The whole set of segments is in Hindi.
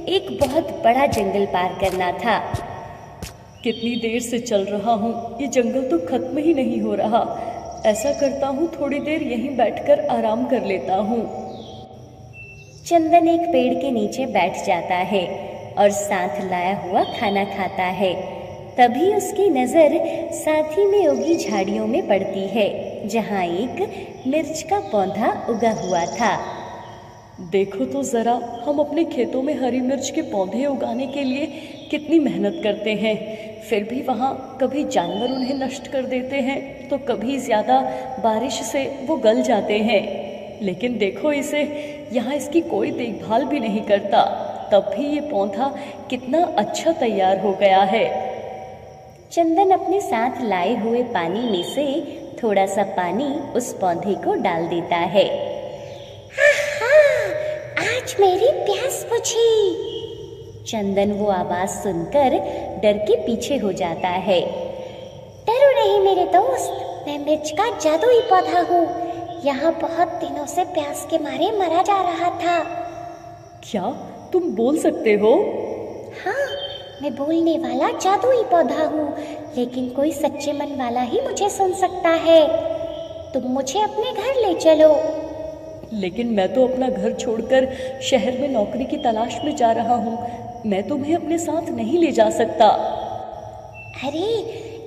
एक बहुत बड़ा जंगल पार करना था। कितनी देर से चल रहा हूँ, ये जंगल तो खत्म ही नहीं हो रहा। ऐसा करता हूँ थोड़ी देर यहीं बैठकर आराम कर लेता हूँ। चंदन एक पेड़ के नीचे बैठ जाता है और साथ लाया हुआ खाना खाता है। तभी उसकी नजर साथ ही में उगी झाड़ियों में पड़ती है, जहाँ एक मिर्च का पौधा उगा हुआ था। देखो तो जरा, हम अपने खेतों में हरी मिर्च के पौधे उगाने के लिए कितनी मेहनत करते हैं, फिर भी वहाँ कभी जानवर उन्हें नष्ट कर देते हैं तो कभी ज़्यादा बारिश से वो गल जाते हैं। लेकिन देखो इसे, यहाँ इसकी कोई देखभाल भी नहीं करता, तब भी ये पौधा कितना अच्छा तैयार हो गया है। चंदन अपने साथ लाए हुए पानी में से थोड़ा सा पानी उस पौधे को डाल देता है। आज मेरी प्यास बुझी। चंदन वो आवाज सुनकर डर के पीछे हो जाता है। डरो नहीं मेरे दोस्त, मैं मिर्च का जादुई पौधा हूँ। यहाँ बहुत दिनों से प्यास के मारे मरा जा रहा था। क्या तुम बोल सकते हो? हाँ, मैं बोलने वाला जादुई पौधा हूँ, लेकिन कोई सच्चे मन वाला ही मुझे सुन सकता है। तुम मुझे अपने घर ले चलो। लेकिन मैं तो अपना घर छोड़कर शहर में नौकरी की तलाश में जा रहा हूँ, मैं तुम्हें अपने साथ नहीं ले जा सकता। अरे,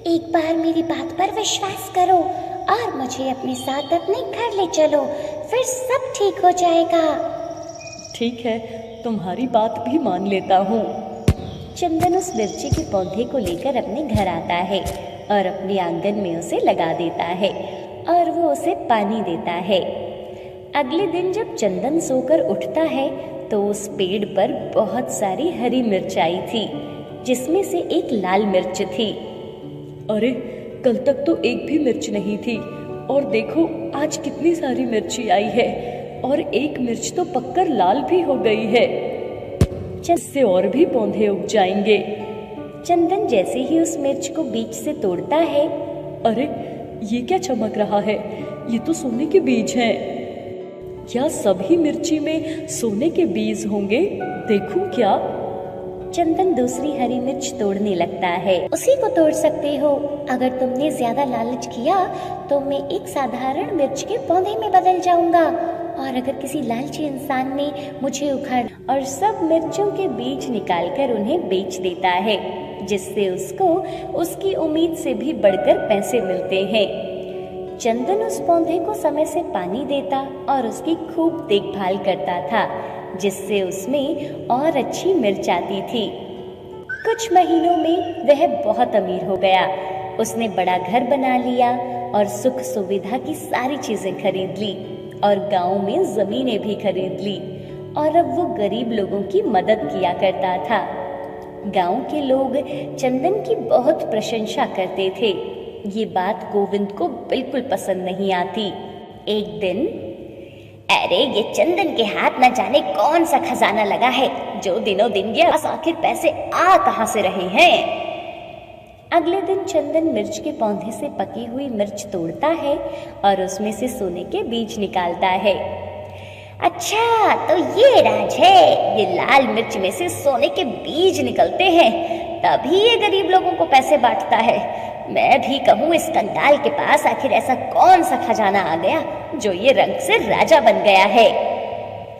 एक बार मेरी बात पर विश्वास करो और मुझे अपने साथ अपने घर ले चलो, फिर सब ठीक हो जाएगा। ठीक है, तुम्हारी बात भी मान लेता हूँ। चंदन उस मिर्ची के पौधे को लेकर अपने घर आता है और अपने आंगन में उसे लगा देता है और वो उसे पानी देता है। अगले दिन जब चंदन सोकर उठता है तो उस पेड़ पर बहुत सारी हरी मिर्च आई थी, जिसमें से एक लाल मिर्च थी। अरे, कल तक तो एक भी मिर्च नहीं थी, और देखो आज कितनी सारी मिर्ची आई है, और एक मिर्च तो पककर लाल भी हो गई है। इससे और भी पौधे उग जाएंगे। चंदन जैसे ही उस मिर्च को बीज से तोड़ता है, अरे ये क्या चमक रहा है? ये तो सोने के बीज हैं। क्या सभी मिर्ची में सोने के बीज होंगे? देखूं क्या? चंदन दूसरी हरी मिर्च तोड़ने लगता है। उसी को तोड़ सकते हो। अगर तुमने ज्यादा लालच किया तो मैं एक साधारण मिर्च के पौधे में बदल जाऊंगा, और अगर किसी लालची इंसान ने मुझे उखाड़ और सब मिर्चों के बीज निकालकर उन्हें बेच देता है, जिससे उसको उसकी उम्मीद से भी बढ़कर पैसे मिलते हैं। चंदन उस पौधे को समय से पानी देता और उसकी खूब देखभाल करता था, जिससे उसमें और अच्छी मिर्च आती थी। कुछ महीनों में वह बहुत अमीर हो गया। उसने बड़ा घर बना लिया और सुख सुविधा की सारी चीजें खरीद ली, और गांव में जमीनें भी खरीद ली, और अब वो गरीब लोगों की मदद किया करता था। गांव के लोग चंदन की बहुत प्रशंसा करते थे। ये बात गोविंद को बिल्कुल पसंद नहीं आती। एक दिन, अरे ये चंदन के हाथ न जाने कौन सा खजाना लगा है, जो दिनों दिन ये आखिर पैसे आ कहां से रहे हैं। अगले दिन चंदन मिर्च के पौधे से पकी हुई मिर्च तोड़ता है और उसमें से सोने के बीज निकालता है। अच्छा, तो ये राज है, ये लाल मिर्च में से सोने के बीज निकलते हैं, तभी ये गरीब लोगों को पैसे बांटता है। मैं भी कहूँ इस कंगाल के पास आखिर ऐसा कौन सा खजाना आ गया जो ये रंग से राजा बन गया है।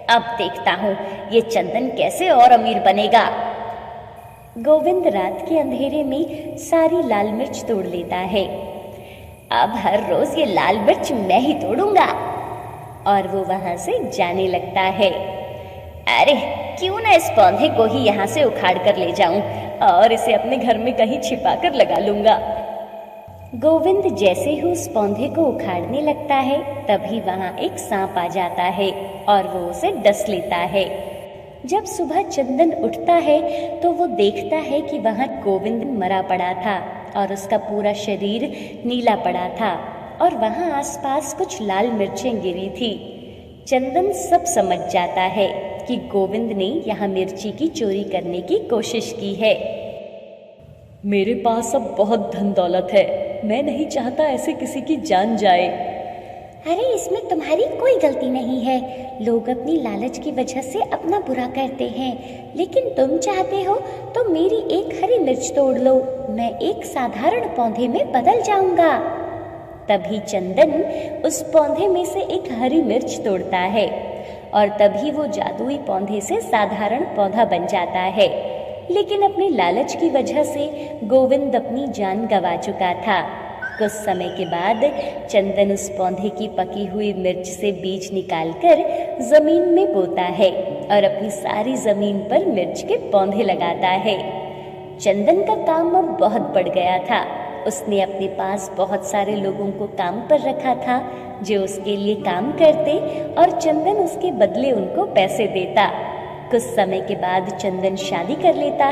अब देखता हूँ ये चंदन कैसे और अमीर बनेगा। गोविंद रात के अंधेरे में सारी लाल मिर्च तोड़ लेता है। अब हर रोज ये लाल मिर्च मैं ही तोड़ूंगा, और वो वहां से जाने लगता है। अरे क्यों ना इस पौधे को ही यहाँ से उखाड़ कर ले जाऊं और इसे अपने घर में कहीं छिपा कर लगा लूंगा। गोविंद जैसे ही उस पौधे को उखाड़ने लगता है, तभी वहां एक सांप आ जाता है और वो उसे डस लेता है। जब सुबह चंदन उठता है तो वो देखता है कि वहां गोविंद मरा पड़ा था और उसका पूरा शरीर नीला पड़ा था, और वहां आसपास कुछ लाल मिर्चें गिरी थी। चंदन सब समझ जाता है कि गोविंद ने यहाँ मिर्ची की चोरी करने की कोशिश की है। मेरे पास अब बहुत धन दौलत है, मैं नहीं चाहता ऐसे किसी की जान जाए। अरे इसमें तुम्हारी कोई गलती नहीं है। लोग अपनी लालच की वजह से अपना बुरा करते हैं, लेकिन तुम चाहते हो तो मेरी एक हरी मिर्च तोड़ लो, मैं एक साधारण पौधे में बदल जाऊंगा। तभी चंदन उस पौधे में से एक हरी मिर्च तोड़ता है और तभी वो जादुई पौधे से साधारण पौधा बन जाता है। लेकिन अपनी लालच की वजह से गोविंद अपनी जान गंवा चुका था। कुछ समय के बाद चंदन उस पौधे की पकी हुई मिर्च से बीज निकालकर जमीन में बोता है और अपनी सारी जमीन पर मिर्च के पौधे लगाता है। चंदन का काम अब बहुत बढ़ गया था। उसने अपने पास बहुत सारे लोगों को काम पर रखा था जो उसके लिए काम करते और चंदन उसके बदले उनको पैसे देता। कुछ समय के बाद चंदन शादी कर लेता है।